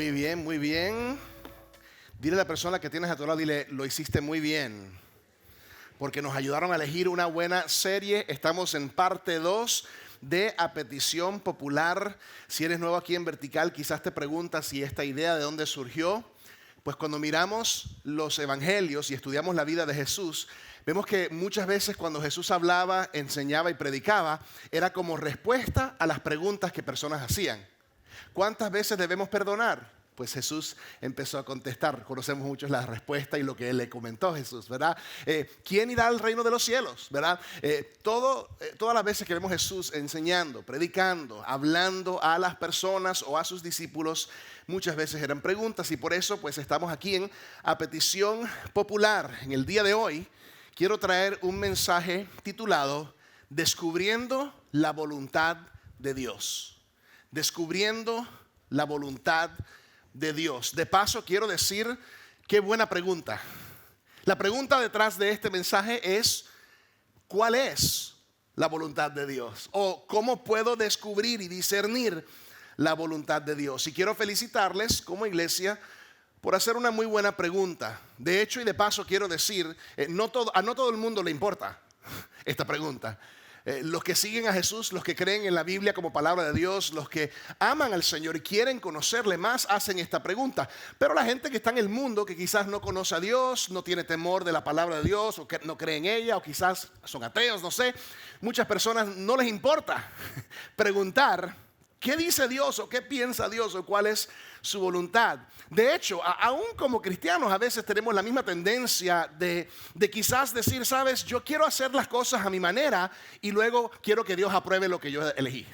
Muy bien, muy bien. Dile a la persona que tienes a tu lado, dile, lo hiciste muy bien. Porque nos ayudaron a elegir una buena serie. Estamos en parte 2 de A Petición Popular. Si eres nuevo aquí en Vertical, quizás te preguntas si esta idea de dónde surgió. Pues cuando miramos los evangelios y estudiamos la vida de Jesús, vemos que muchas veces cuando Jesús hablaba, enseñaba y predicaba, era como respuesta a las preguntas que personas hacían. ¿Cuántas veces debemos perdonar? Pues Jesús empezó a contestar. Conocemos muchos la respuesta y lo que él le comentó Jesús, ¿verdad? ¿Quién irá al reino de los cielos? ¿Verdad? Todas las veces que vemos Jesús enseñando, predicando, hablando a las personas o a sus discípulos, muchas veces eran preguntas y por eso pues estamos aquí en A Petición Popular. En el día de hoy quiero traer un mensaje titulado Descubriendo la voluntad de Dios. Descubriendo la voluntad de Dios. De paso, quiero decir, qué buena pregunta. La pregunta detrás de este mensaje es, ¿cuál es la voluntad de Dios? O ¿cómo puedo descubrir y discernir la voluntad de Dios? Y quiero felicitarles como iglesia por hacer una muy buena pregunta. De hecho, y de paso quiero decir, no todo el mundo le importa esta pregunta. Los que siguen a Jesús, los que creen en la Biblia como palabra de Dios, los que aman al Señor y quieren conocerle más, hacen esta pregunta. Pero la gente que está en el mundo, que quizás no conoce a Dios, no tiene temor de la palabra de Dios, o que no cree en ella, o quizás son ateos, no sé. Muchas personas no les importa preguntar qué dice Dios, o qué piensa Dios, o cuál es su voluntad. De hecho, aún como cristianos a veces tenemos la misma tendencia de quizás decir, sabes, yo quiero hacer las cosas a mi manera y luego quiero que Dios apruebe lo que yo elegí.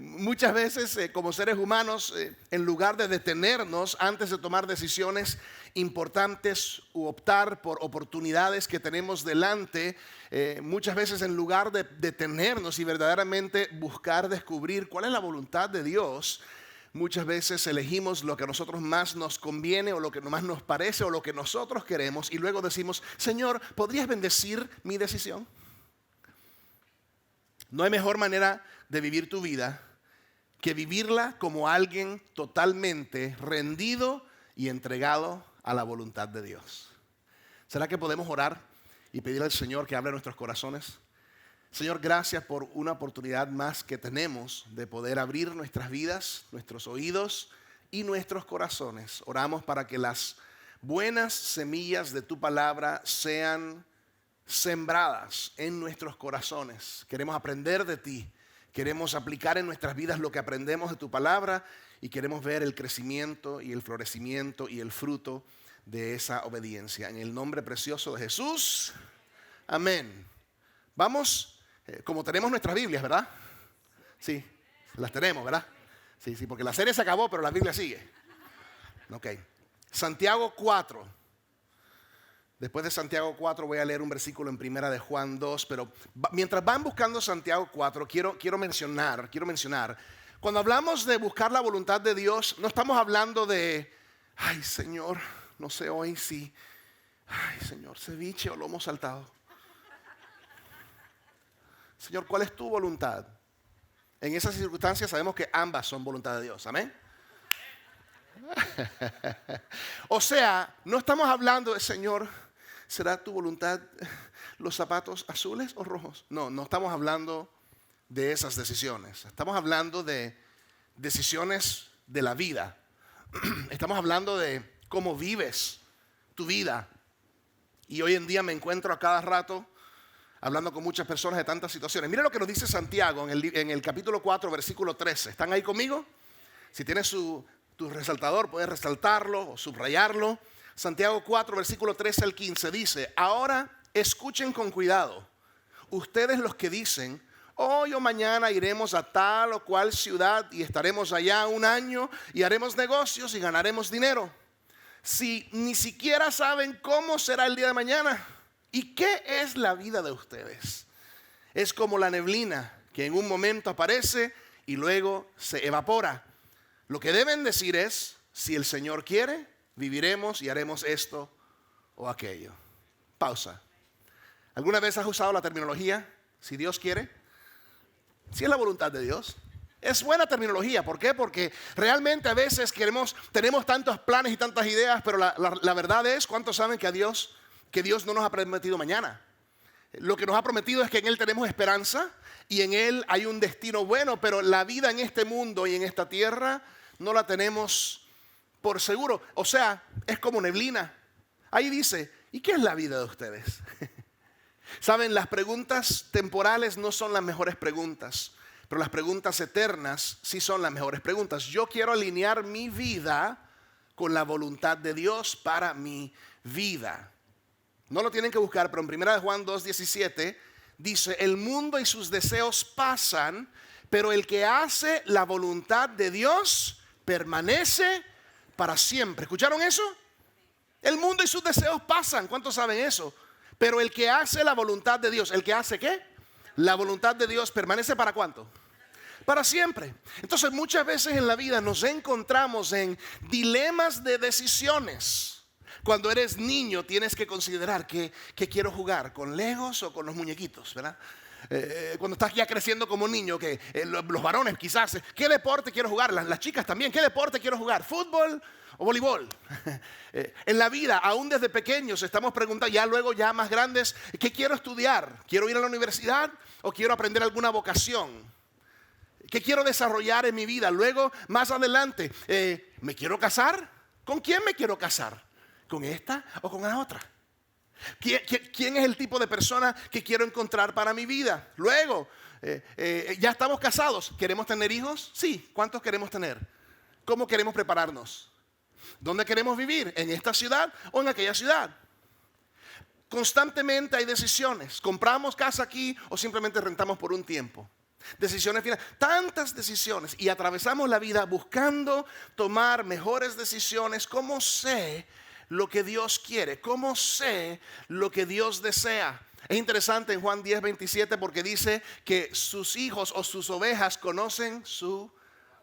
Muchas veces como seres humanos, en lugar de detenernos antes de tomar decisiones importantes u optar por oportunidades que tenemos delante, muchas veces en lugar de detenernos y verdaderamente buscar descubrir cuál es la voluntad de Dios, muchas veces elegimos lo que a nosotros más nos conviene o lo que más nos parece o lo que nosotros queremos y luego decimos, Señor, ¿podrías bendecir mi decisión? No hay mejor manera de vivir tu vida que vivirla como alguien totalmente rendido y entregado a la voluntad de Dios. ¿Será que podemos orar y pedirle al Señor que hable nuestros corazones? Señor, gracias por una oportunidad más que tenemos de poder abrir nuestras vidas, nuestros oídos y nuestros corazones. Oramos para que las buenas semillas de tu palabra sean sembradas en nuestros corazones. Queremos aprender de ti, queremos aplicar en nuestras vidas lo que aprendemos de tu palabra y queremos ver el crecimiento y el florecimiento y el fruto de esa obediencia. En el nombre precioso de Jesús, amén. Vamos, como tenemos nuestras Biblias, ¿verdad? Sí, las tenemos, ¿verdad? Sí, porque la serie se acabó, pero la Biblia sigue. Ok, Santiago 4. Después de Santiago 4 voy a leer un versículo en primera de Juan 2, pero mientras van buscando Santiago 4, quiero mencionar, cuando hablamos de buscar la voluntad de Dios, no estamos hablando de, ay Señor, no sé hoy si, ay Señor, ceviche o lomo saltado. Señor, ¿cuál es tu voluntad? En esas circunstancias sabemos que ambas son voluntad de Dios, amén. O sea, no estamos hablando de Señor, ¿será tu voluntad los zapatos azules o rojos? No estamos hablando de esas decisiones. Estamos hablando de decisiones de la vida. Estamos hablando de cómo vives tu vida. Y hoy en día me encuentro a cada rato hablando con muchas personas de tantas situaciones. Mira lo que nos dice Santiago en el capítulo 4, versículo 13. ¿Están ahí conmigo? Si tienes tu resaltador, puedes resaltarlo o subrayarlo. Santiago 4, versículo 13 al 15 dice, ahora escuchen con cuidado, ustedes los que dicen, hoy o mañana iremos a tal o cual ciudad y estaremos allá un año y haremos negocios y ganaremos dinero. Si ni siquiera saben cómo será el día de mañana, ¿y qué es la vida de ustedes? Es como la neblina que en un momento aparece y luego se evapora. Lo que deben decir es, si el Señor quiere, viviremos y haremos esto o aquello. Pausa. ¿Alguna vez has usado la terminología, si Dios quiere? Si es la voluntad de Dios. Es buena terminología. ¿Por qué? Porque realmente a veces tenemos tantos planes y tantas ideas, pero la verdad es, ¿cuántos saben que Dios no nos ha prometido mañana? Lo que nos ha prometido es que en Él tenemos esperanza y en Él hay un destino bueno, pero la vida en este mundo y en esta tierra no la tenemos por seguro. O sea, es como neblina. Ahí dice, ¿y qué es la vida de ustedes? Saben, las preguntas temporales no son las mejores preguntas, pero las preguntas eternas sí son las mejores preguntas. Yo quiero alinear mi vida con la voluntad de Dios para mi vida. No lo tienen que buscar, pero en 1 Juan 2:17 dice, el mundo y sus deseos pasan, pero el que hace la voluntad de Dios permanece para siempre. ¿Escucharon eso? El mundo y sus deseos pasan. ¿Cuántos saben eso? Pero el que hace la voluntad de Dios, ¿el que hace qué? La voluntad de Dios permanece ¿para cuánto? Para siempre. Entonces muchas veces en la vida nos encontramos en dilemas de decisiones. Cuando eres niño tienes que considerar que quiero jugar, con Legos o con los muñequitos, ¿verdad? Cuando estás ya creciendo como niño, los varones quizás, ¿qué deporte quiero jugar? Las chicas también, ¿qué deporte quiero jugar? ¿Fútbol o voleibol? En la vida, aún desde pequeños, estamos preguntando, ya más grandes, ¿qué quiero estudiar? ¿Quiero ir a la universidad o quiero aprender alguna vocación? ¿Qué quiero desarrollar en mi vida? Luego, más adelante, ¿me quiero casar? ¿Con quién me quiero casar? ¿Con esta o con la otra? ¿Quién es el tipo de persona que quiero encontrar para mi vida? Luego, ya estamos casados. ¿Queremos tener hijos? Sí. ¿Cuántos queremos tener? ¿Cómo queremos prepararnos? ¿Dónde queremos vivir? ¿En esta ciudad o en aquella ciudad? Constantemente hay decisiones. ¿Compramos casa aquí o simplemente rentamos por un tiempo? Decisiones finales, tantas decisiones, y atravesamos la vida buscando tomar mejores decisiones. ¿Cómo sé lo que Dios quiere? ¿Cómo sé lo que Dios desea? Es interesante en Juan 10:27 porque dice que sus hijos o sus ovejas conocen su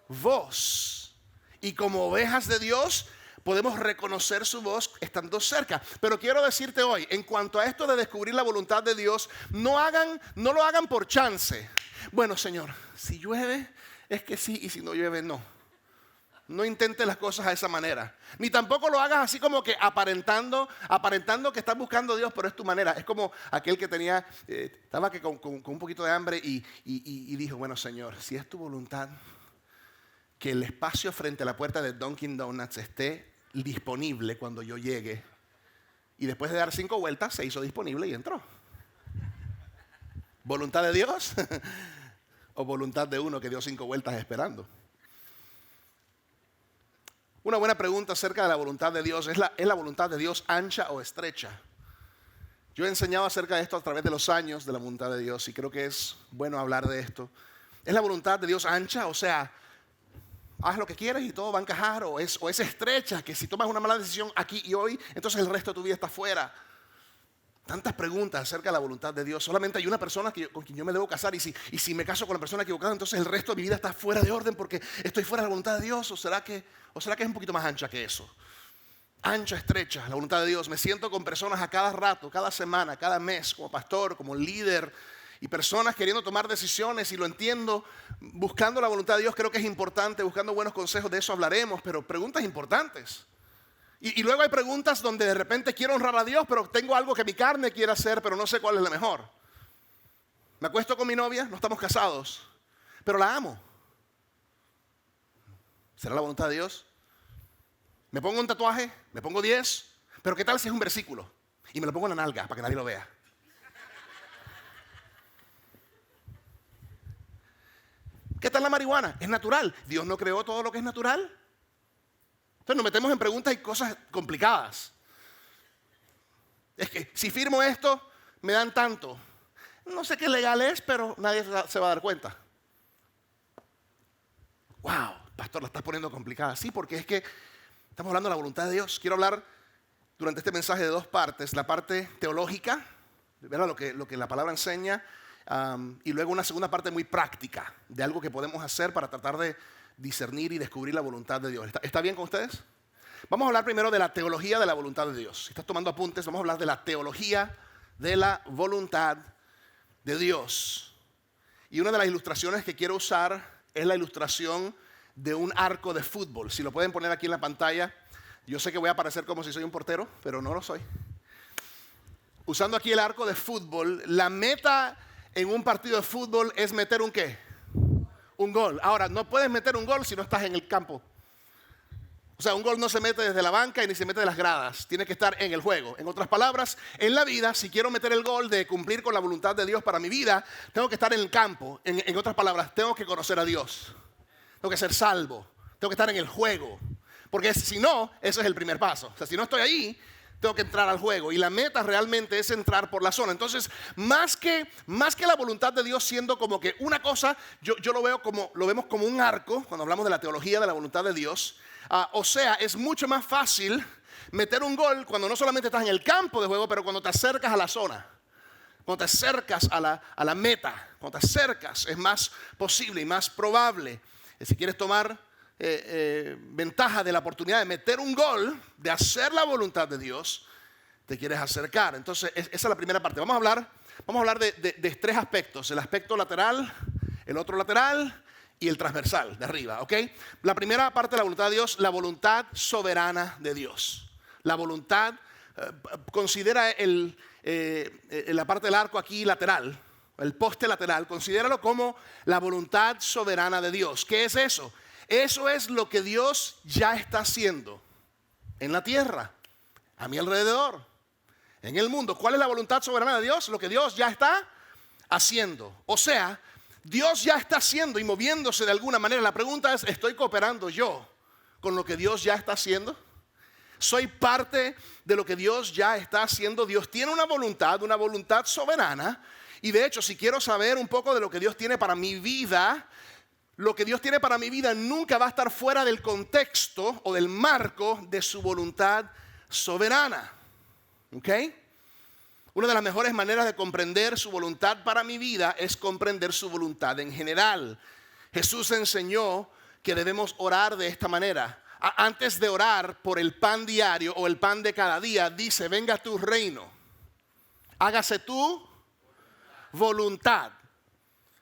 voz. Y como ovejas de Dios podemos reconocer su voz estando cerca. Pero quiero decirte hoy, en cuanto a esto de descubrir la voluntad de Dios, no lo hagan por chance. Bueno, Señor, si llueve es que sí, y si no llueve no. No intentes las cosas de esa manera. Ni tampoco lo hagas así como que aparentando que estás buscando a Dios, pero es tu manera. Es como aquel que estaba con un poquito de hambre y dijo, bueno, Señor, si es tu voluntad que el espacio frente a la puerta de Dunkin' Donuts esté disponible cuando yo llegue. Y después de dar 5 vueltas se hizo disponible y entró. ¿Voluntad de Dios? ¿O voluntad de uno que dio 5 vueltas esperando? Una buena pregunta acerca de la voluntad de Dios ¿es la voluntad de Dios ancha o estrecha? Yo he enseñado acerca de esto a través de los años de la voluntad de Dios y creo que es bueno hablar de esto. ¿Es la voluntad de Dios ancha? O sea, haz lo que quieres y todo va a encajar, o es estrecha, que si tomas una mala decisión aquí y hoy, entonces el resto de tu vida está fuera. Tantas preguntas acerca de la voluntad de Dios. Solamente hay una persona con quien yo me debo casar y si me caso con la persona equivocada, entonces el resto de mi vida está fuera de orden porque estoy fuera de la voluntad de Dios. ¿O será que es un poquito más ancha que eso? Ancha, estrecha, la voluntad de Dios. Me siento con personas a cada rato, cada semana, cada mes, como pastor, como líder, y personas queriendo tomar decisiones, y lo entiendo, buscando la voluntad de Dios. Creo que es importante, buscando buenos consejos, de eso hablaremos, pero preguntas importantes. Y luego hay preguntas donde de repente quiero honrar a Dios, pero tengo algo que mi carne quiere hacer, pero no sé cuál es la mejor. Me acuesto con mi novia, no estamos casados, pero la amo. ¿Será la voluntad de Dios? Me pongo un tatuaje, me pongo 10, pero ¿qué tal si es un versículo? Y me lo pongo en la nalga para que nadie lo vea. ¿Qué tal la marihuana? Es natural. ¿Dios no creó todo lo que es natural? Entonces nos metemos en preguntas y cosas complicadas. Es que si firmo esto, me dan tanto. No sé qué legal es, pero nadie se va a dar cuenta. Wow, pastor, la estás poniendo complicada. Sí, porque es que estamos hablando de la voluntad de Dios. Quiero hablar durante este mensaje de 2 partes. La parte teológica, ¿verdad? Lo que la palabra enseña. Y luego una segunda parte muy práctica de algo que podemos hacer para tratar de discernir y descubrir la voluntad de Dios. ¿Está bien con ustedes? Vamos a hablar primero de la teología de la voluntad de Dios. Si estás tomando apuntes, vamos a hablar de la teología de la voluntad de Dios. Y una de las ilustraciones que quiero usar es la ilustración de un arco de fútbol. Si lo pueden poner aquí en la pantalla, yo sé que voy a parecer como si soy un portero, pero no lo soy. Usando aquí el arco de fútbol, la meta en un partido de fútbol es meter un ¿qué? Un gol. Ahora, no puedes meter un gol si no estás en el campo. O sea, un gol no se mete desde la banca y ni se mete de las gradas. Tiene que estar en el juego. En otras palabras, en la vida, si quiero meter el gol de cumplir con la voluntad de Dios para mi vida, tengo que estar en el campo. En otras palabras, tengo que conocer a Dios. Tengo que ser salvo. Tengo que estar en el juego. Porque si no, ese es el primer paso. O sea, si no estoy ahí, tengo que entrar al juego. Y la meta realmente es entrar por la zona. Entonces, más que la voluntad de Dios siendo como que una cosa, yo lo vemos como un arco, cuando hablamos de la teología de la voluntad de Dios. O sea, es mucho más fácil meter un gol cuando no solamente estás en el campo de juego, pero cuando te acercas a la zona, cuando te acercas a la meta, cuando te acercas es más posible y más probable. Si quieres tomar ventaja de la oportunidad de meter un gol, de hacer la voluntad de Dios, te quieres acercar. Entonces, esa es la primera parte. Vamos a hablar de tres aspectos: el aspecto lateral, el otro lateral y el transversal de arriba, ¿ok? La primera parte de la voluntad de Dios, la voluntad soberana de Dios. La voluntad, considera la parte del arco aquí lateral, el poste lateral, considéralo como la voluntad soberana de Dios. ¿Qué es eso? Eso es lo que Dios ya está haciendo en la tierra, a mi alrededor, en el mundo. ¿Cuál es la voluntad soberana de Dios? Lo que Dios ya está haciendo. O sea, Dios ya está haciendo y moviéndose de alguna manera. La pregunta es, ¿estoy cooperando yo con lo que Dios ya está haciendo? ¿Soy parte de lo que Dios ya está haciendo? Dios tiene una voluntad soberana. Y de hecho, si quiero saber un poco de lo que Dios tiene para mi vida, lo que Dios tiene para mi vida nunca va a estar fuera del contexto o del marco de su voluntad soberana. ¿Ok? Una de las mejores maneras de comprender su voluntad para mi vida es comprender su voluntad en general. Jesús enseñó que debemos orar de esta manera. Antes de orar por el pan diario o el pan de cada día, dice: venga tu reino, hágase tu voluntad.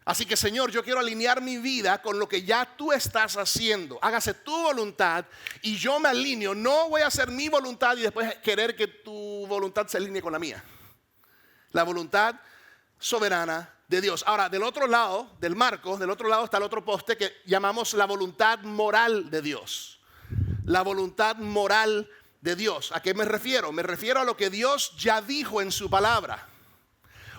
Así que, Señor, yo quiero alinear mi vida con lo que ya tú estás haciendo. Hágase tu voluntad y yo me alineo. No voy a hacer mi voluntad y después querer que tu voluntad se alinee con la mía. La voluntad soberana de Dios. Ahora, del otro lado del marco, del otro lado está el otro poste que llamamos la voluntad moral de Dios. La voluntad moral de Dios. ¿A qué me refiero? Me refiero a lo que Dios ya dijo en su palabra.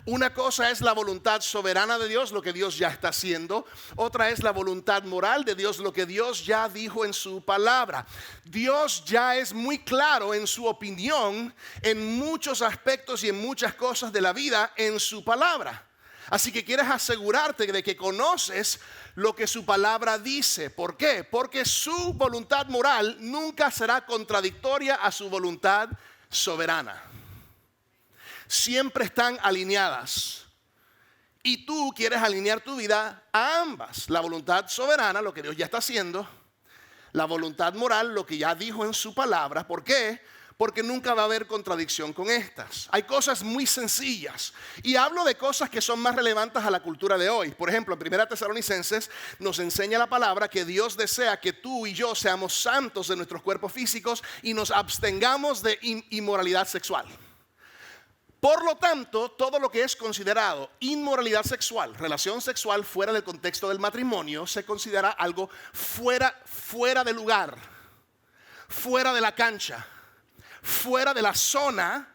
Una cosa es la voluntad soberana de Dios, lo que Dios ya está haciendo. Otra es la voluntad moral de Dios, lo que Dios ya dijo en su palabra. Dios ya es muy claro en su opinión en muchos aspectos y en muchas cosas de la vida en su palabra. Así que quieres asegurarte de que conoces lo que su palabra dice. ¿Por qué? Porque su voluntad moral nunca será contradictoria a su voluntad soberana. Siempre están alineadas. Y tú quieres alinear tu vida a ambas. La voluntad soberana, lo que Dios ya está haciendo. La voluntad moral, lo que ya dijo en su palabra. ¿Por qué? Porque nunca va a haber contradicción con estas. Hay cosas muy sencillas. Y hablo de cosas que son más relevantes a la cultura de hoy. Por ejemplo, en 1 Tesalonicenses nos enseña la palabra que Dios desea que tú y yo seamos santos de nuestros cuerpos físicos y nos abstengamos de inmoralidad sexual. Por lo tanto, todo lo que es considerado inmoralidad sexual, relación sexual fuera del contexto del matrimonio, se considera algo fuera de lugar, fuera de la cancha, fuera de la zona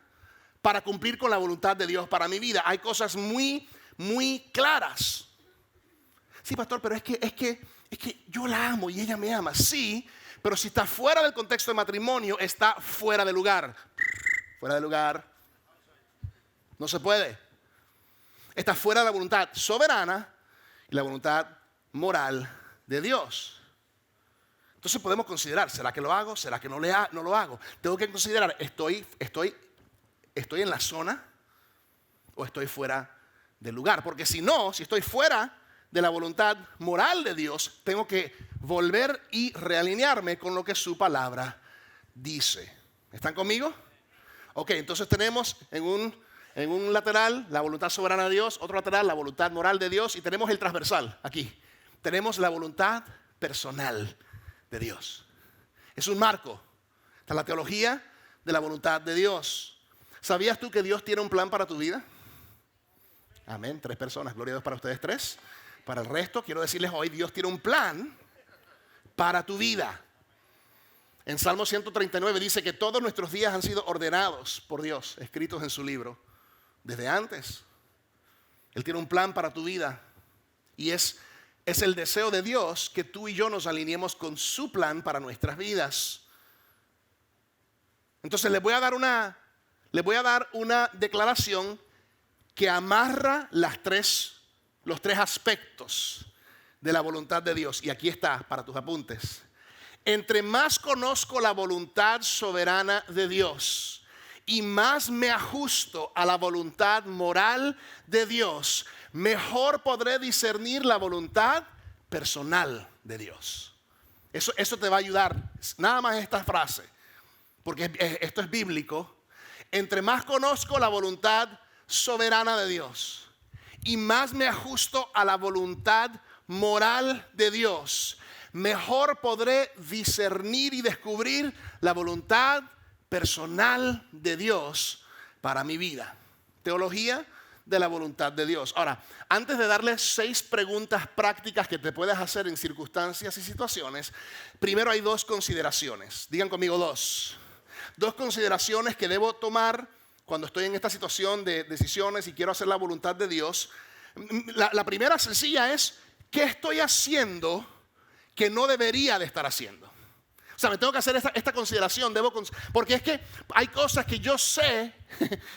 para cumplir con la voluntad de Dios para mi vida. Hay cosas muy, muy claras. Sí, pastor, pero es que yo la amo y ella me ama. Sí, pero si está fuera del contexto del matrimonio, está fuera de lugar. Fuera de lugar. No se puede. Está fuera de la voluntad soberana y la voluntad moral de Dios. Entonces podemos considerar, ¿será que lo hago? ¿Será que no lo hago? Tengo que considerar, ¿estoy en la zona o estoy fuera del lugar? Porque si estoy fuera de la voluntad moral de Dios, tengo que volver y realinearme con lo que su palabra dice. ¿Están conmigo? Ok, entonces tenemos en un lateral la voluntad soberana de Dios, otro lateral la voluntad moral de Dios y tenemos el transversal aquí. tenemos la voluntad personal de Dios. Es un marco. Esta es la teología de la voluntad de Dios. ¿Sabías tú que Dios tiene un plan para tu vida? Amén. 3 personas. Gloria a Dios para ustedes 3. Para el resto, quiero decirles hoy, Dios tiene un plan para tu vida. En Salmo 139 dice que todos nuestros días han sido ordenados por Dios, escritos en su libro, desde antes. Él tiene un plan para tu vida y es el deseo de Dios que tú y yo nos alineemos con su plan para nuestras vidas. Entonces les voy a dar una declaración que amarra los 3 aspectos de la voluntad de Dios. Y aquí está para tus apuntes. Entre más conozco la voluntad soberana de Dios y más me ajusto a la voluntad moral de Dios, mejor podré discernir la voluntad personal de Dios. Eso te va a ayudar. Nada más esta frase, porque esto es bíblico. Entre más conozco la voluntad soberana de Dios y más me ajusto a la voluntad moral de Dios, mejor podré discernir y descubrir la voluntad personal de Dios para mi vida. Teología de la voluntad de Dios. Ahora, antes de darles 6 preguntas prácticas que te puedes hacer en circunstancias y situaciones, primero hay 2 consideraciones. Digan conmigo 2. 2 consideraciones que debo tomar cuando estoy en esta situación de decisiones y quiero hacer la voluntad de Dios. La primera sencilla es, ¿qué estoy haciendo que no debería de estar haciendo? O sea, me tengo que hacer esta consideración, porque es que hay cosas que yo sé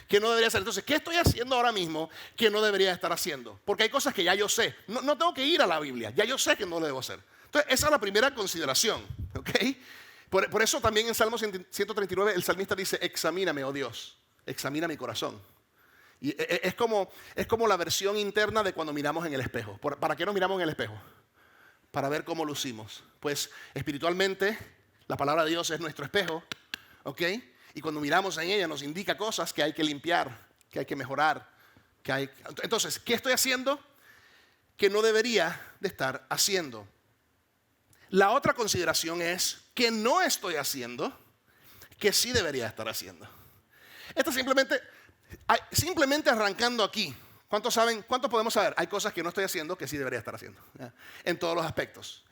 que no debería hacer. Entonces, ¿qué estoy haciendo ahora mismo que no debería estar haciendo? Porque hay cosas que ya yo sé. No tengo que ir a la Biblia, ya yo sé que no lo debo hacer. Entonces, esa es la primera consideración, ¿ok? Por eso también en Salmo 139 el salmista dice, examíname, oh Dios, examina mi corazón. Y es como la versión interna de cuando miramos en el espejo. ¿Para qué nos miramos en el espejo? Para ver cómo lucimos. Pues espiritualmente la palabra de Dios es nuestro espejo, ¿ok? Y cuando miramos en ella nos indica cosas que hay que limpiar, que hay que mejorar. Entonces, ¿qué estoy haciendo que no debería de estar haciendo? La otra consideración es que no estoy haciendo que sí debería estar haciendo. Esto simplemente arrancando aquí. ¿Cuántos podemos saber? Hay cosas que no estoy haciendo que sí debería estar haciendo. En todos los aspectos.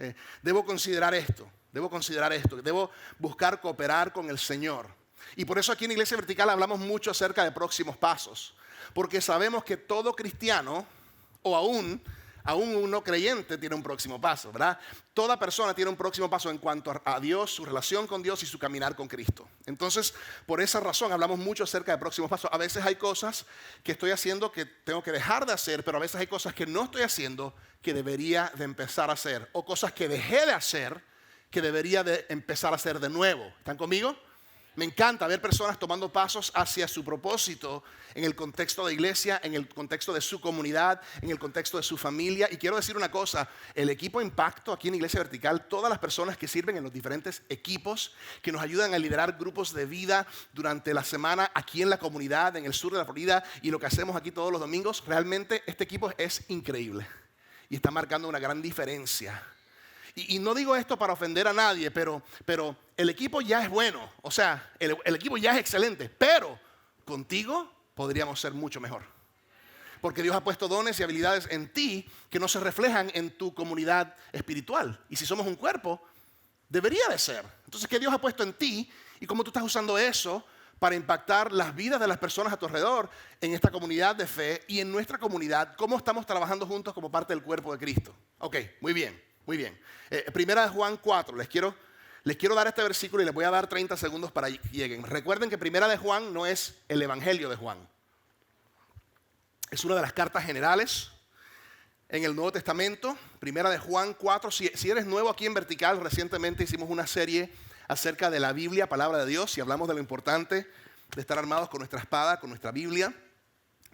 Debo considerar esto. Debo buscar cooperar con el Señor. Y por eso aquí en Iglesia Vertical hablamos mucho acerca de próximos pasos. Porque sabemos que todo cristiano, o aún un no creyente, tiene un próximo paso, ¿verdad? Toda persona tiene un próximo paso en cuanto a Dios, su relación con Dios y su caminar con Cristo. Entonces, por esa razón hablamos mucho acerca de próximos pasos. A veces hay cosas que estoy haciendo que tengo que dejar de hacer, pero a veces hay cosas que no estoy haciendo que debería de empezar a hacer. O cosas que dejé de hacer que debería de empezar a hacer de nuevo. ¿Están conmigo? Me encanta ver personas tomando pasos hacia su propósito en el contexto de iglesia, en el contexto de su comunidad, en el contexto de su familia. Y quiero decir una cosa, el equipo Impacto aquí en Iglesia Vertical, todas las personas que sirven en los diferentes equipos, que nos ayudan a liderar grupos de vida durante la semana aquí en la comunidad, en el sur de la Florida, y lo que hacemos aquí todos los domingos, realmente este equipo es increíble y está marcando una gran diferencia. Y no digo esto para ofender a nadie, pero el equipo ya es bueno. O sea, el equipo ya es excelente. Pero contigo podríamos ser mucho mejor. Porque Dios ha puesto dones y habilidades en ti que no se reflejan en tu comunidad espiritual. Y si somos un cuerpo, debería de ser. Entonces, ¿qué Dios ha puesto en ti? Y cómo tú estás usando eso para impactar las vidas de las personas a tu alrededor en esta comunidad de fe y en nuestra comunidad. ¿Cómo estamos trabajando juntos como parte del cuerpo de Cristo? Ok, muy bien. Muy bien. Primera de Juan 4. Les quiero dar este versículo y les voy a dar 30 segundos para que lleguen. Recuerden que Primera de Juan no es el Evangelio de Juan. Es una de las cartas generales en el Nuevo Testamento. Primera de Juan 4. Si eres nuevo aquí en Vertical, recientemente hicimos una serie acerca de la Biblia, palabra de Dios, y hablamos de lo importante de estar armados con nuestra espada, con nuestra Biblia.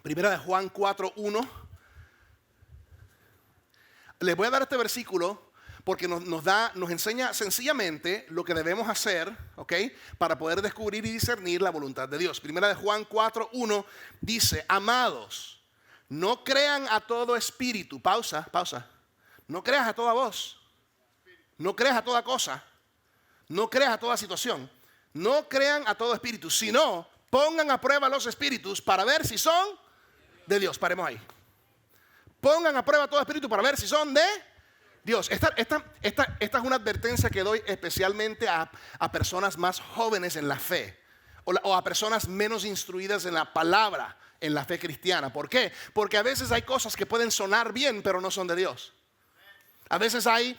Primera de Juan 4:1. Les voy a dar este versículo porque nos enseña sencillamente lo que debemos hacer, ¿ok? Para poder descubrir y discernir la voluntad de Dios. Primera de Juan 4:1 dice, amados, no crean a todo espíritu. Pausa. No creas a toda voz. No creas a toda cosa. No creas a toda situación. No crean a todo espíritu, sino pongan a prueba los espíritus para ver si son de Dios. Paremos ahí. Pongan a prueba todo espíritu para ver si son de Dios. Esta es una advertencia que doy especialmente a personas más jóvenes en la fe o a personas menos instruidas en la palabra, en la fe cristiana. ¿Por qué? Porque a veces hay cosas que pueden sonar bien, pero no son de Dios. A veces hay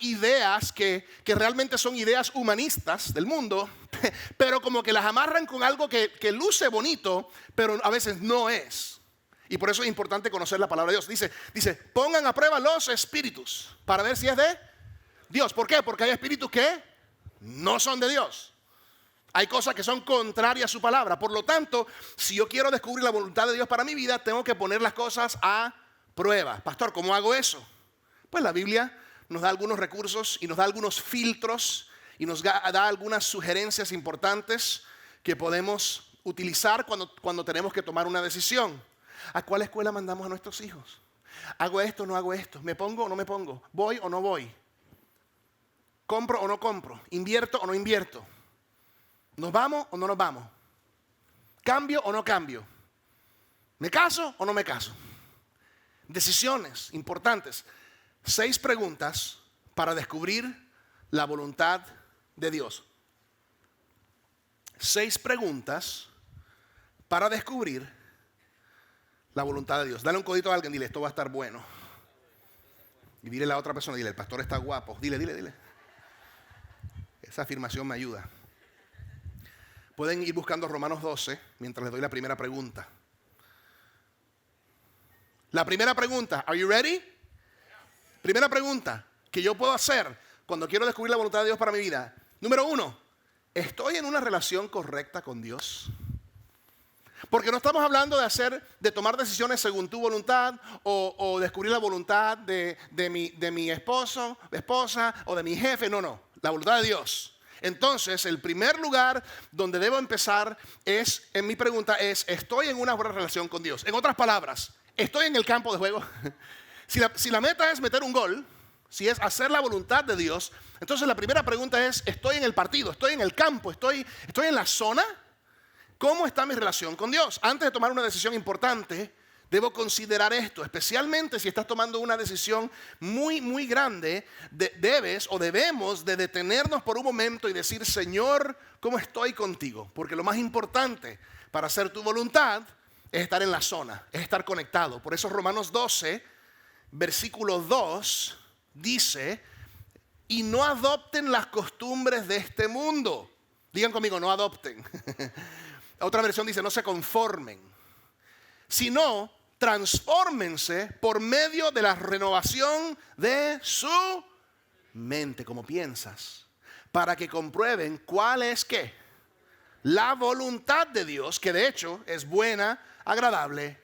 ideas que realmente son ideas humanistas del mundo, pero como que las amarran con algo que luce bonito, pero a veces no es. Y por eso es importante conocer la palabra de Dios. Dice, pongan a prueba los espíritus para ver si es de Dios. ¿Por qué? Porque hay espíritus que no son de Dios. Hay cosas que son contrarias a su palabra. Por lo tanto, si yo quiero descubrir la voluntad de Dios para mi vida, tengo que poner las cosas a prueba. Pastor, ¿cómo hago eso? Pues la Biblia nos da algunos recursos y nos da algunos filtros y nos da algunas sugerencias importantes que podemos utilizar cuando tenemos que tomar una decisión. ¿A cuál escuela mandamos a nuestros hijos? ¿Hago esto o no hago esto? ¿Me pongo o no me pongo? ¿Voy o no voy? ¿Compro o no compro? ¿Invierto o no invierto? ¿Nos vamos o no nos vamos? ¿Cambio o no cambio? ¿Me caso o no me caso? Decisiones importantes. 6 preguntas para descubrir la voluntad de Dios. 6 preguntas para descubrir la voluntad de Dios. Dale un codito a alguien, dile, esto va a estar bueno. Y dile a la otra persona, dile, el pastor está guapo. Dile. Esa afirmación me ayuda. Pueden ir buscando Romanos 12 mientras les doy la primera pregunta. La primera pregunta, ¿are you ready? Primera pregunta que yo puedo hacer cuando quiero descubrir la voluntad de Dios para mi vida. Número 1, ¿estoy en una relación correcta con Dios? Porque no estamos hablando de tomar decisiones según tu voluntad o descubrir la voluntad de mi esposa o de mi jefe. No, la voluntad de Dios. Entonces, el primer lugar donde debo empezar en mi pregunta es, ¿estoy en una buena relación con Dios? En otras palabras, ¿estoy en el campo de juego? Si la meta es meter un gol, si es hacer la voluntad de Dios, entonces la primera pregunta es, ¿estoy en el partido? ¿Estoy en el campo? ¿Estoy en la zona? ¿Cómo está mi relación con Dios? Antes de tomar una decisión importante, debo considerar esto, especialmente si estás tomando una decisión muy, muy grande, debemos de detenernos por un momento y decir, Señor, ¿cómo estoy contigo? Porque lo más importante para hacer tu voluntad es estar en la zona, es estar conectado. Por eso Romanos 12, versículo 2, dice, y no adopten las costumbres de este mundo. Digan conmigo, no adopten. Otra versión dice, no se conformen, sino transfórmense por medio de la renovación de su mente, como piensas, para que comprueben cuál es ¿qué? La voluntad de Dios, que de hecho es buena, agradable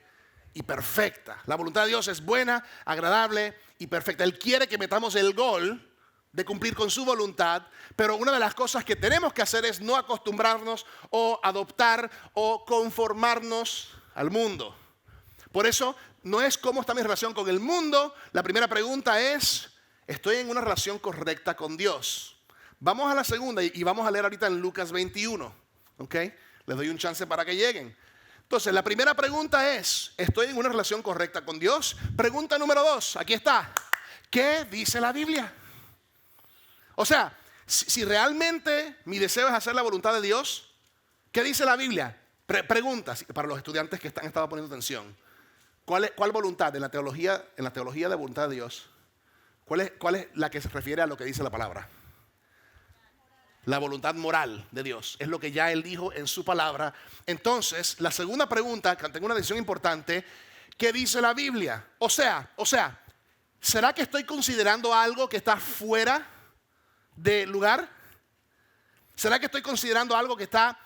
y perfecta. La voluntad de Dios es buena, agradable y perfecta. Él quiere que metamos el gol de cumplir con su voluntad, pero una de las cosas que tenemos que hacer es no acostumbrarnos o adoptar o conformarnos al mundo. Por eso no es cómo está mi relación con el mundo. La primera pregunta es, ¿estoy en una relación correcta con Dios? Vamos a la segunda y vamos a leer ahorita en Lucas 21. ¿Ok? Les doy un chance para que lleguen. Entonces, la primera pregunta es, ¿estoy en una relación correcta con Dios? Pregunta número 2, aquí está. ¿Qué dice la Biblia? O sea, si realmente mi deseo es hacer la voluntad de Dios, ¿qué dice la Biblia? Pregunta para los estudiantes que han estado poniendo atención. ¿Cuál voluntad en la teología de voluntad de Dios? ¿Cuál es la que se refiere a lo que dice la palabra? La voluntad moral de Dios. Es lo que ya Él dijo en su palabra. Entonces, la segunda pregunta, que tengo una decisión importante, ¿qué dice la Biblia? O sea, ¿será que estoy considerando algo que está fuera de lugar? ¿Será que estoy considerando algo que está,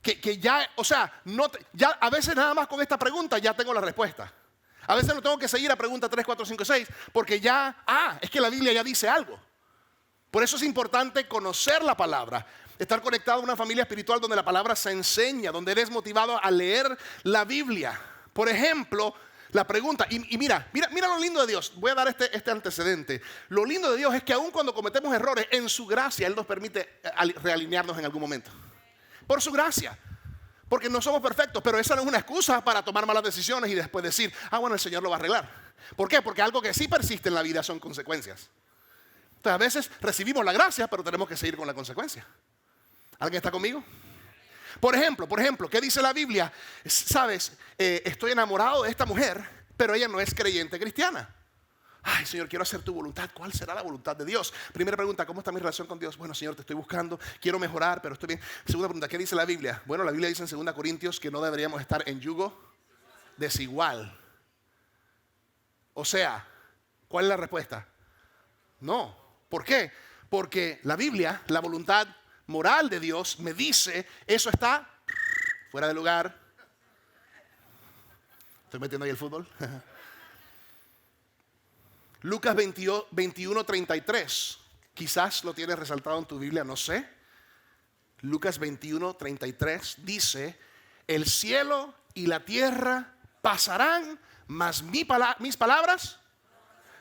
que ya, o sea, ya a veces nada más con esta pregunta ya tengo la respuesta? A veces no tengo que seguir a pregunta 3, 4, 5, 6, porque ya, es que la Biblia ya dice algo. Por eso es importante conocer la palabra, estar conectado a una familia espiritual donde la palabra se enseña, donde eres motivado a leer la Biblia. Por ejemplo, La pregunta, y mira lo lindo de Dios. Voy a dar este antecedente. Lo lindo de Dios es que aun cuando cometemos errores, en su gracia Él nos permite realinearnos en algún momento. Por su gracia. Porque no somos perfectos, pero esa no es una excusa para tomar malas decisiones y después decir, bueno, el Señor lo va a arreglar. ¿Por qué? Porque algo que sí persiste en la vida son consecuencias. Entonces a veces recibimos la gracia, pero tenemos que seguir con la consecuencia. ¿Alguien está conmigo? Por ejemplo, ¿qué dice la Biblia? Sabes, estoy enamorado de esta mujer, pero ella no es creyente cristiana. Ay, Señor, quiero hacer tu voluntad. ¿Cuál será la voluntad de Dios? Primera pregunta, ¿cómo está mi relación con Dios? Bueno, Señor, te estoy buscando, quiero mejorar, pero estoy bien. Segunda pregunta, ¿qué dice la Biblia? Bueno, la Biblia dice en 2 Corintios que no deberíamos estar en yugo desigual. O sea, ¿cuál es la respuesta? No. ¿Por qué? Porque la Biblia, la voluntad moral de Dios me dice, eso está fuera de lugar. Estoy metiendo ahí el fútbol. Lucas 21:33. Quizás lo tienes resaltado en tu Biblia, no sé. Lucas 21:33 dice, el cielo y la tierra pasarán, mas mis palabras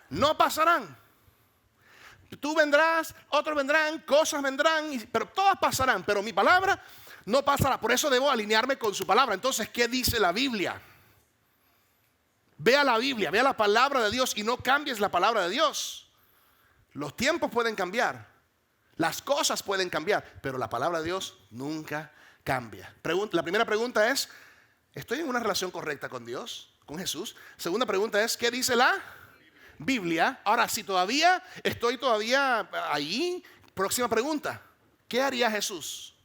no pasarán. Tú vendrás, otros vendrán, cosas vendrán, pero todas pasarán, pero mi palabra no pasará. Por eso debo alinearme con su palabra. Entonces, ¿qué dice la Biblia? Vea la Biblia, vea la palabra de Dios y no cambies la palabra de Dios. Los tiempos pueden cambiar, las cosas pueden cambiar, pero la palabra de Dios nunca cambia. La primera pregunta es, ¿estoy en una relación correcta con Dios, con Jesús? Segunda pregunta es, ¿qué dice la Biblia? Ahora, si estoy todavía ahí, próxima pregunta, ¿qué haría Jesús?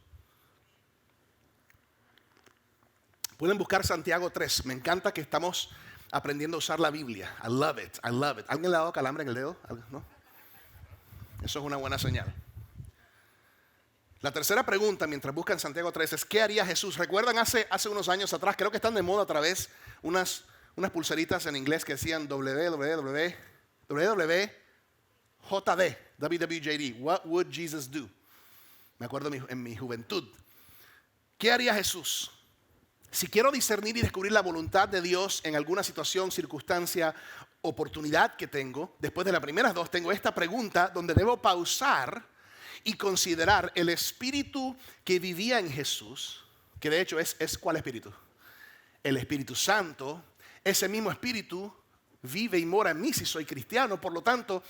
Pueden buscar Santiago 3. Me encanta que estamos aprendiendo a usar la Biblia. I love it. ¿Alguien le ha dado calambre en el dedo? ¿No? Eso es una buena señal. La tercera pregunta, mientras buscan Santiago 3, es ¿qué haría Jesús? ¿Recuerdan hace unos años atrás? Creo que están de moda otra vez unas pulseritas en inglés que decían WWJD, What would Jesus do? Me acuerdo en mi juventud. ¿Qué haría Jesús? Si quiero discernir y descubrir la voluntad de Dios en alguna situación, circunstancia, oportunidad que tengo, después de las primeras dos tengo esta pregunta donde debo pausar y considerar el espíritu que vivía en Jesús, que de hecho es ¿cuál espíritu? El Espíritu Santo. Ese mismo espíritu vive y mora en mí si soy cristiano. Por lo tanto,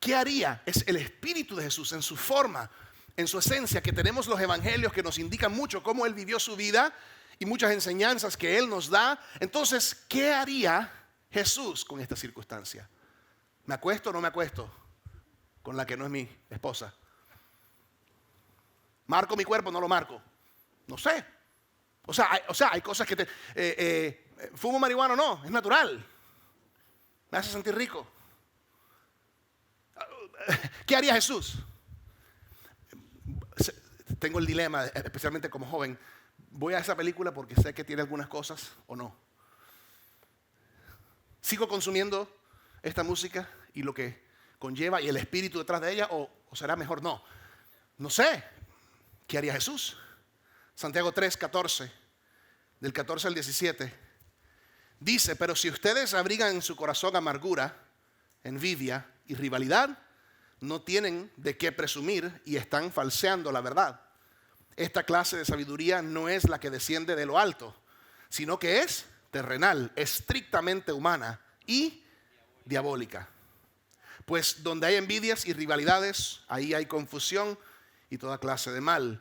¿qué haría? Es el espíritu de Jesús en su forma, en su esencia, que tenemos los evangelios que nos indican mucho cómo Él vivió su vida y muchas enseñanzas que Él nos da. Entonces, ¿qué haría Jesús con esta circunstancia? ¿Me acuesto o no me acuesto con la que no es mi esposa? ¿Marco mi cuerpo o no lo marco? No sé. O sea, hay cosas que ¿fumo marihuana o no? Es natural. Me hace sentir rico. ¿Qué haría Jesús? Tengo el dilema, especialmente como joven. ¿Voy a esa película porque sé que tiene algunas cosas o no? ¿Sigo consumiendo esta música y lo que conlleva y el espíritu detrás de ella? ¿O será mejor no? No sé. ¿Qué haría Jesús? Santiago 3:14, del 14 al 17, dice, pero si ustedes abrigan en su corazón amargura, envidia y rivalidad, no tienen de qué presumir y están falseando la verdad. Esta clase de sabiduría no es la que desciende de lo alto, sino que es terrenal, estrictamente humana y diabólica. Pues donde hay envidias y rivalidades, ahí hay confusión y toda clase de mal.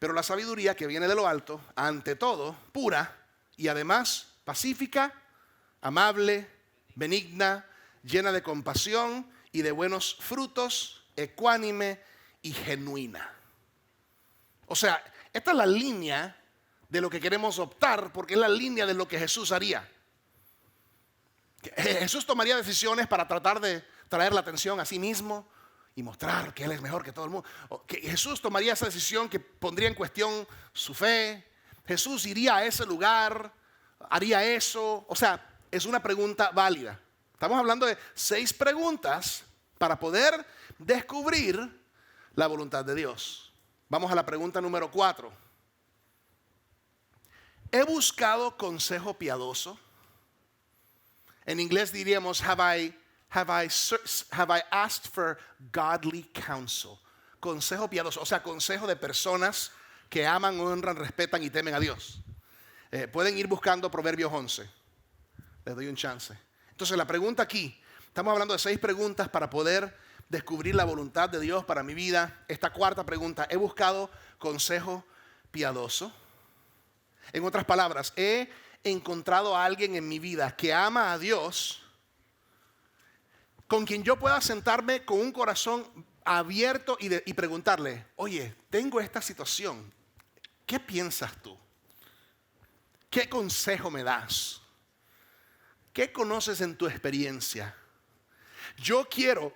Pero la sabiduría que viene de lo alto, ante todo, pura y además pacífica, amable, benigna, llena de compasión y de buenos frutos, ecuánime y genuina. O sea, esta es la línea de lo que queremos optar, porque es la línea de lo que Jesús haría. Jesús tomaría decisiones para tratar de traer la atención a sí mismo y mostrar que Él es mejor que todo el mundo. Que Jesús tomaría esa decisión que pondría en cuestión su fe. Jesús iría a ese lugar, haría eso. O sea, es una pregunta válida. Estamos hablando de 6 preguntas para poder descubrir la voluntad de Dios. Vamos a la pregunta número 4. ¿He buscado consejo piadoso? En inglés diríamos, have I asked for godly counsel? Consejo piadoso, o sea, consejo de personas que aman, honran, respetan y temen a Dios. Pueden ir buscando Proverbios 11. Les doy un chance. Entonces la pregunta aquí, estamos hablando de 6 preguntas para poder descubrir la voluntad de Dios para mi vida. Esta cuarta pregunta, ¿he buscado consejo piadoso? En otras palabras, ¿he encontrado a alguien en mi vida que ama a Dios, con quien yo pueda sentarme con un corazón abierto y preguntarle, oye, tengo esta situación, ¿qué piensas tú? ¿Qué consejo me das? ¿Qué conoces en tu experiencia? Yo quiero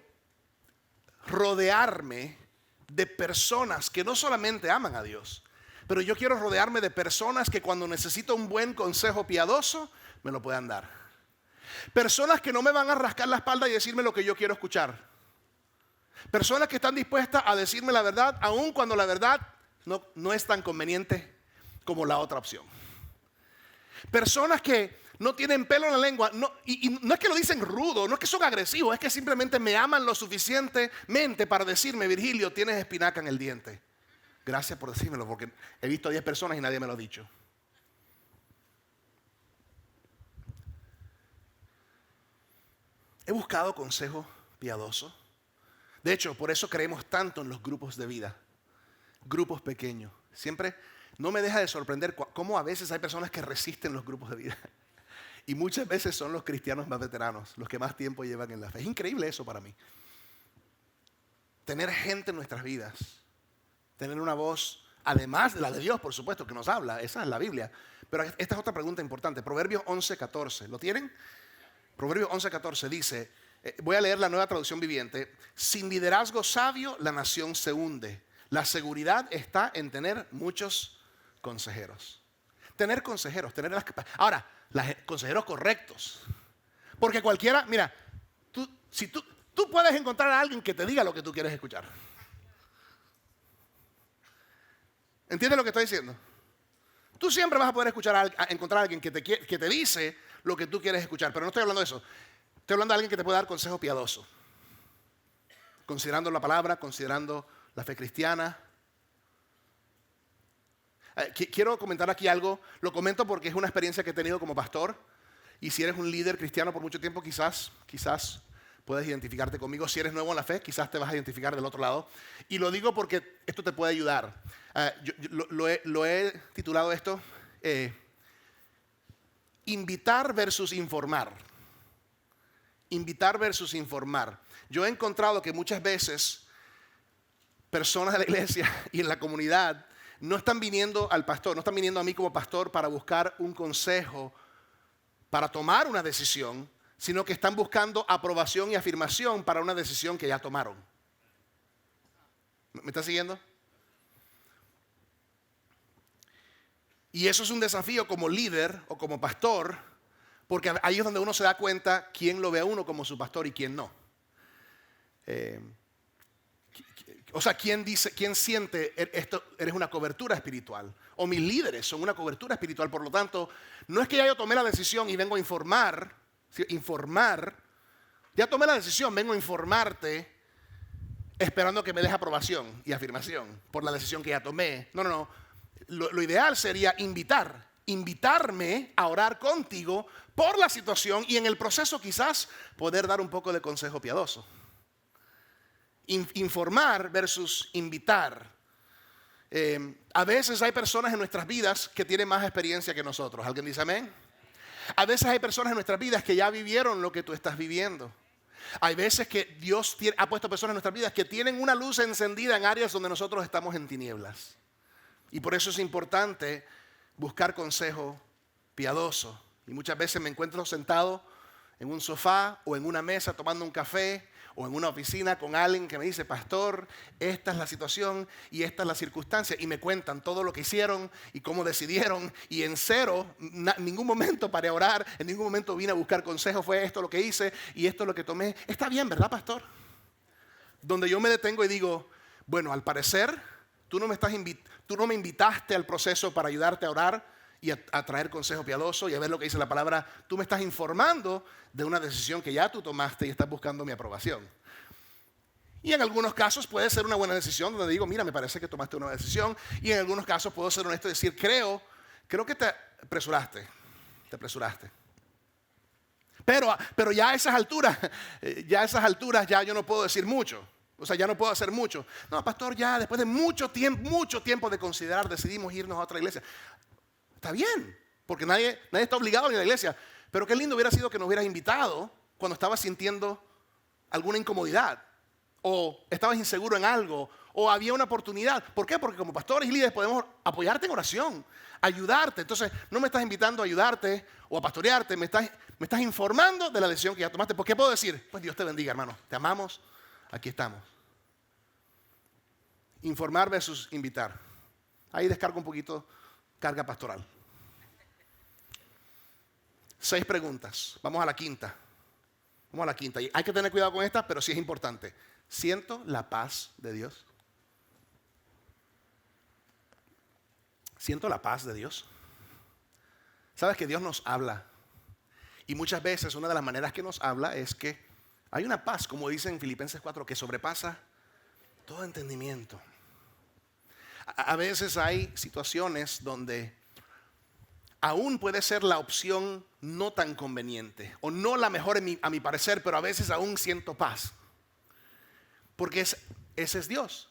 rodearme de personas que no solamente aman a Dios, pero yo quiero rodearme de personas que cuando necesito un buen consejo piadoso, me lo puedan dar. Personas que no me van a rascar la espalda y decirme lo que yo quiero escuchar. Personas que están dispuestas a decirme la verdad, aun cuando la verdad no es tan conveniente como la otra opción. Personas que no tienen pelo en la lengua, y no es que lo dicen rudo, no es que son agresivos, es que simplemente me aman lo suficientemente para decirme, Virgilio, tienes espinaca en el diente. Gracias por decírmelo, porque he visto a 10 personas y nadie me lo ha dicho. He buscado consejo piadoso. De hecho, por eso creemos tanto en los grupos de vida, grupos pequeños. Siempre no me deja de sorprender cómo a veces hay personas que resisten los grupos de vida. Y muchas veces son los cristianos más veteranos, los que más tiempo llevan en la fe. Es increíble eso para mí. Tener gente en nuestras vidas, tener una voz, además de la de Dios, por supuesto, que nos habla, esa es la Biblia. Pero esta es otra pregunta importante, Proverbios 11:14, ¿lo tienen? Proverbios 11:14 dice, voy a leer la Nueva Traducción Viviente, sin liderazgo sabio la nación se hunde. La seguridad está en tener muchos consejeros. Tener consejeros, ahora, consejeros correctos. Porque cualquiera, mira, tú puedes encontrar a alguien que te diga lo que tú quieres escuchar. ¿Entiendes lo que estoy diciendo? Tú siempre vas a poder encontrar a alguien que te dice lo que tú quieres escuchar, pero no estoy hablando de eso. Estoy hablando de alguien que te puede dar consejo piadoso. Considerando la palabra, considerando la fe cristiana. Quiero comentar aquí algo, lo comento porque es una experiencia que he tenido como pastor. Y si eres un líder cristiano por mucho tiempo, quizás puedes identificarte conmigo. Si eres nuevo en la fe, quizás te vas a identificar del otro lado. Y lo digo porque esto te puede ayudar. Yo lo he titulado esto, invitar versus informar. Invitar versus informar. Yo he encontrado que muchas veces personas de la iglesia y en la comunidad no están viniendo al pastor, no están viniendo a mí como pastor para buscar un consejo, para tomar una decisión, sino que están buscando aprobación y afirmación para una decisión que ya tomaron. ¿Me está siguiendo? Y eso es un desafío como líder o como pastor, porque ahí es donde uno se da cuenta quién lo ve a uno como su pastor y quién no. O sea, quién siente esto, eres una cobertura espiritual. O mis líderes son una cobertura espiritual. Por lo tanto, no es que ya yo tomé la decisión y vengo a informar. Ya tomé la decisión, vengo a informarte esperando que me des aprobación y afirmación por la decisión que ya tomé. No. Lo ideal sería invitarme a orar contigo por la situación y en el proceso quizás poder dar un poco de consejo piadoso. Informar versus invitar. A veces hay personas en nuestras vidas que tienen más experiencia que nosotros. ¿Alguien dice amén? A veces hay personas en nuestras vidas que ya vivieron lo que tú estás viviendo. Hay veces que Dios ha puesto personas en nuestras vidas que tienen una luz encendida en áreas donde nosotros estamos en tinieblas. Y por eso es importante buscar consejo piadoso. Y muchas veces me encuentro sentado en un sofá o en una mesa tomando un café o en una oficina con alguien que me dice, pastor, esta es la situación y esta es la circunstancia. Y me cuentan todo lo que hicieron y cómo decidieron. Y en cero, ningún momento paré a orar, en ningún momento vine a buscar consejo. Fue esto lo que hice y esto lo que tomé. Está bien, ¿verdad, pastor? Donde yo me detengo y digo, bueno, al parecer tú no me invitaste al proceso para ayudarte a orar y a traer consejo piadoso y a ver lo que dice la palabra. Tú me estás informando de una decisión que ya tú tomaste y estás buscando mi aprobación. Y en algunos casos puede ser una buena decisión donde digo, mira, me parece que tomaste una buena decisión. Y en algunos casos puedo ser honesto y decir, creo que te apresuraste. Pero ya a esas alturas, ya yo no puedo decir mucho. O sea, ya no puedo hacer mucho. No, pastor, ya después de mucho tiempo de considerar, decidimos irnos a otra iglesia. Está bien, porque nadie está obligado a ir a la iglesia. Pero qué lindo hubiera sido que nos hubieras invitado cuando estabas sintiendo alguna incomodidad, o estabas inseguro en algo, o había una oportunidad. ¿Por qué? Porque como pastores y líderes podemos apoyarte en oración, ayudarte. Entonces, no me estás invitando a ayudarte o a pastorearte, me estás informando de la decisión que ya tomaste. ¿Por qué puedo decir? Pues Dios te bendiga, hermano. Te amamos, aquí estamos. Informar versus invitar. Ahí descargo un poquito carga pastoral. 6 preguntas. Vamos a la quinta. Y hay que tener cuidado con esta, pero sí es importante. ¿Siento la paz de Dios? ¿Siento la paz de Dios? Sabes que Dios nos habla. Y muchas veces una de las maneras que nos habla es que hay una paz, como dice en Filipenses 4, que sobrepasa todo entendimiento. A veces hay situaciones donde aún puede ser la opción no tan conveniente o no la mejor a mi parecer, pero a veces aún siento paz. Porque ese es Dios.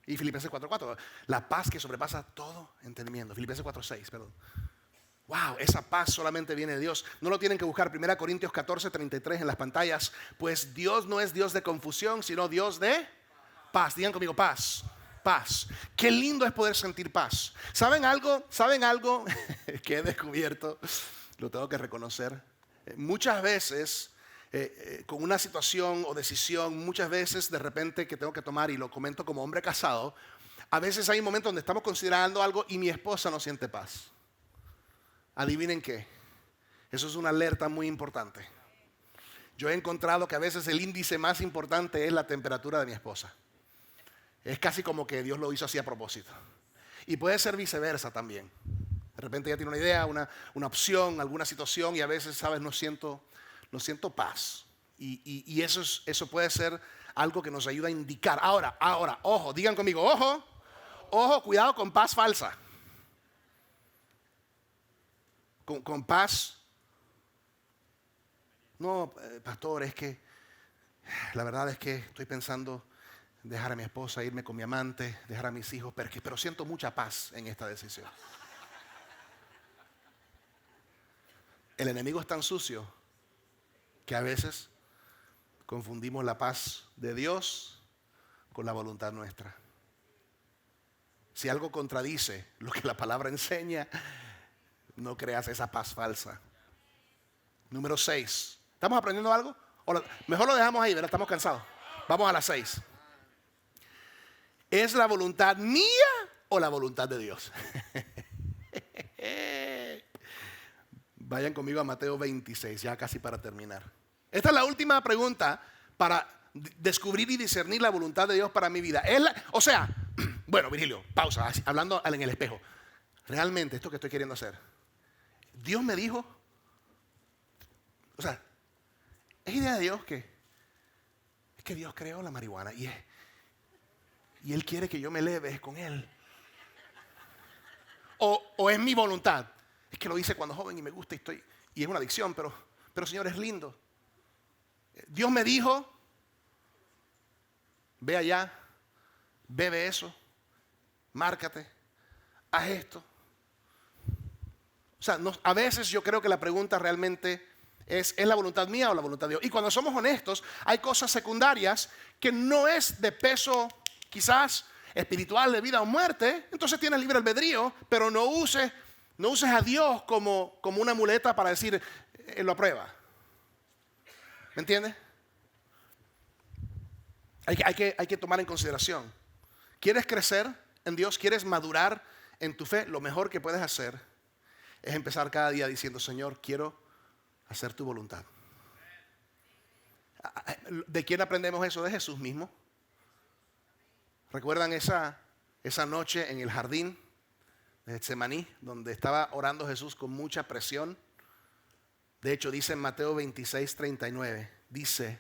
Y Filipenses 4:4, la paz que sobrepasa todo entendimiento. Filipenses 4:6, perdón. Wow, esa paz solamente viene de Dios. No lo tienen que buscar. 1 Corintios 14:33 en las pantallas. Pues Dios no es Dios de confusión, sino Dios de paz. Digan conmigo, paz. Paz. Qué lindo es poder sentir paz. ¿Saben algo? Que he descubierto? Lo tengo que reconocer. Muchas veces, con una situación o decisión, muchas veces de repente que tengo que tomar, y lo comento como hombre casado, a veces hay un momento donde estamos considerando algo y mi esposa no siente paz. Adivinen qué. Eso es una alerta muy importante. Yo he encontrado que a veces el índice más importante es la temperatura de mi esposa. Es casi como que Dios lo hizo así a propósito. Y puede ser viceversa también. De repente ella tiene una idea, una opción, alguna situación y a veces, ¿sabes? No siento paz. Y eso puede ser algo que nos ayuda a indicar. Ahora, ojo, digan conmigo, ojo, cuidado con paz falsa. Con paz. No, pastor, es que la verdad es que estoy pensando dejar a mi esposa, irme con mi amante, dejar a mis hijos, pero siento mucha paz en esta decisión. El enemigo es tan sucio que a veces confundimos la paz de Dios con la voluntad nuestra. Si algo contradice lo que la palabra enseña, no creas esa paz falsa. Número 6. ¿Estamos aprendiendo algo? Mejor lo dejamos ahí, ¿verdad? Estamos cansados. Vamos a las 6. ¿Es la voluntad mía o la voluntad de Dios? Vayan conmigo a Mateo 26, ya casi para terminar. Esta es la última pregunta para descubrir y discernir la voluntad de Dios para mi vida. Bueno, Virgilio, pausa, hablando en el espejo. Realmente, esto que estoy queriendo hacer, Dios me dijo, es idea de Dios que Dios creó la marihuana y Él quiere que yo me eleve con Él. O es mi voluntad. Es que lo hice cuando joven y me gusta y es una adicción, pero Señor, es lindo. Dios me dijo, ve allá, bebe eso, márcate, haz esto. A veces yo creo que la pregunta realmente ¿es la voluntad mía o la voluntad de Dios? Y cuando somos honestos, hay cosas secundarias que no es de peso quizás espiritual de vida o muerte. Entonces tienes libre albedrío, pero no uses a Dios como una muleta para decir, Él lo aprueba. ¿Me entiendes? Hay que tomar en consideración. ¿Quieres crecer en Dios? ¿Quieres madurar en tu fe? Lo mejor que puedes hacer es empezar cada día diciendo, Señor, quiero hacer tu voluntad. ¿De quién aprendemos eso? De Jesús mismo. ¿Recuerdan esa noche en el jardín de Getsemaní, donde estaba orando Jesús con mucha presión. De hecho, dice en Mateo 26:39, dice,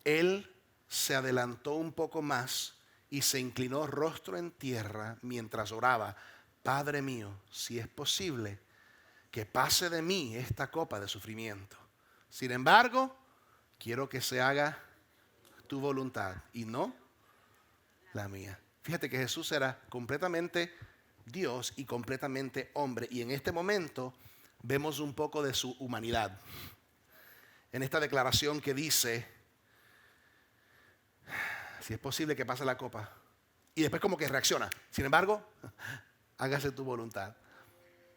Él se adelantó un poco más y se inclinó rostro en tierra mientras oraba, Padre mío, si es posible, que pase de mí esta copa de sufrimiento. Sin embargo, quiero que se haga tu voluntad y no la mía. Fíjate que Jesús era completamente Dios y completamente hombre. Y en este momento vemos un poco de su humanidad. En esta declaración que dice, si es posible que pase la copa. Y después como que reacciona. Sin embargo, hágase tu voluntad,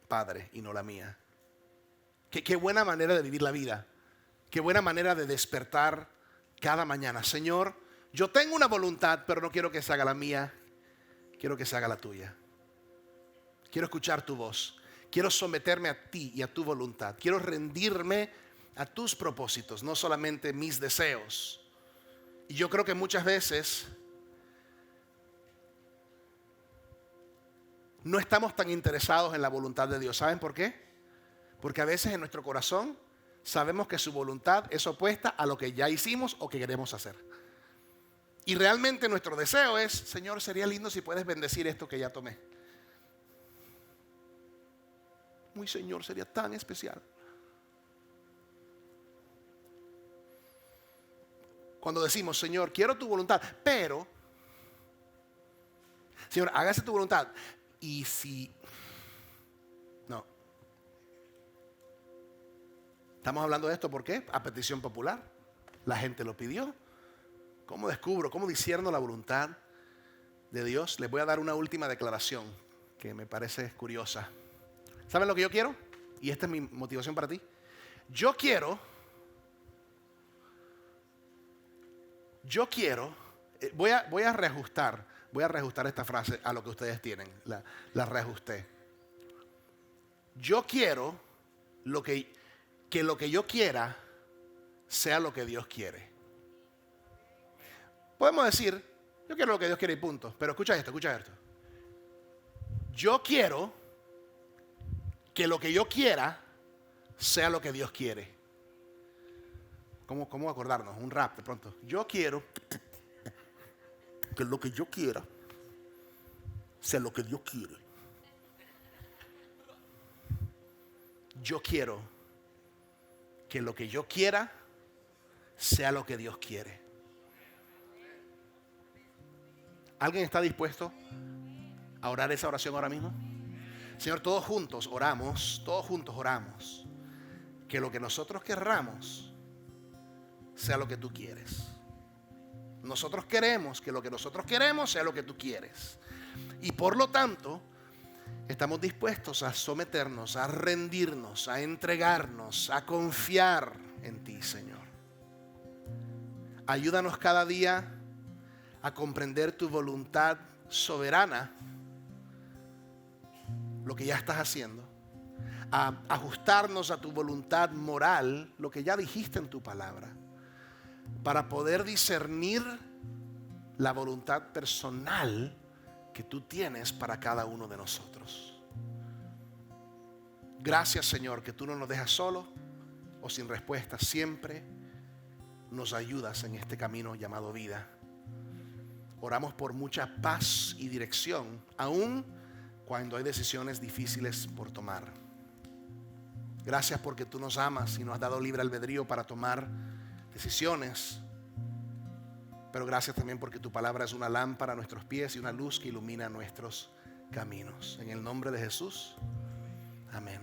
Padre, y no la mía. Qué buena manera de vivir la vida. Qué buena manera de despertar cada mañana. Señor, yo tengo una voluntad, pero no quiero que se haga la mía. Quiero que se haga la tuya. Quiero escuchar tu voz. Quiero someterme a ti y a tu voluntad. Quiero rendirme a tus propósitos, no solamente mis deseos. Y yo creo que muchas veces no estamos tan interesados en la voluntad de Dios. ¿Saben por qué? Porque a veces en nuestro corazón sabemos que su voluntad es opuesta a lo que ya hicimos o que queremos hacer. Y realmente nuestro deseo es, Señor, sería lindo si puedes bendecir esto que ya tomé. Muy Señor, sería tan especial. Cuando decimos, Señor, quiero tu voluntad, pero, Señor, hágase tu voluntad. Y si, no. Estamos hablando de esto, ¿por qué? A petición popular. La gente lo pidió. ¿Cómo descubro, cómo discierno la voluntad de Dios? Les voy a dar una última declaración que me parece curiosa. ¿Saben lo que yo quiero? Y esta es mi motivación para ti. Yo quiero, voy a reajustar esta frase a lo que ustedes tienen. La reajusté. Yo quiero que lo que yo quiera sea lo que Dios quiere. Podemos decir, yo quiero lo que Dios quiere y punto. Pero escucha esto. Yo quiero que lo que yo quiera sea lo que Dios quiere. ¿Cómo acordarnos? Un rap de pronto. Yo quiero que lo que yo quiera sea lo que Dios quiere. Yo quiero que lo que yo quiera sea lo que Dios quiere. ¿Alguien está dispuesto a orar esa oración ahora mismo? Señor, todos juntos oramos, que lo que nosotros querramos sea lo que tú quieres. Nosotros queremos que lo que nosotros queremos sea lo que tú quieres. Y por lo tanto, estamos dispuestos a someternos, a rendirnos, a entregarnos, a confiar en ti, Señor. Ayúdanos cada día a comprender tu voluntad soberana, lo que ya estás haciendo, a ajustarnos a tu voluntad moral, lo que ya dijiste en tu palabra, para poder discernir la voluntad personal que tú tienes para cada uno de nosotros. Gracias, Señor, que tú no nos dejas solos o sin respuesta. Siempre nos ayudas en este camino llamado vida. Oramos por mucha paz y dirección, aún cuando hay decisiones difíciles por tomar. Gracias porque tú nos amas y nos has dado libre albedrío para tomar decisiones. Pero gracias también porque tu palabra es una lámpara a nuestros pies y una luz que ilumina nuestros caminos. En el nombre de Jesús, amén.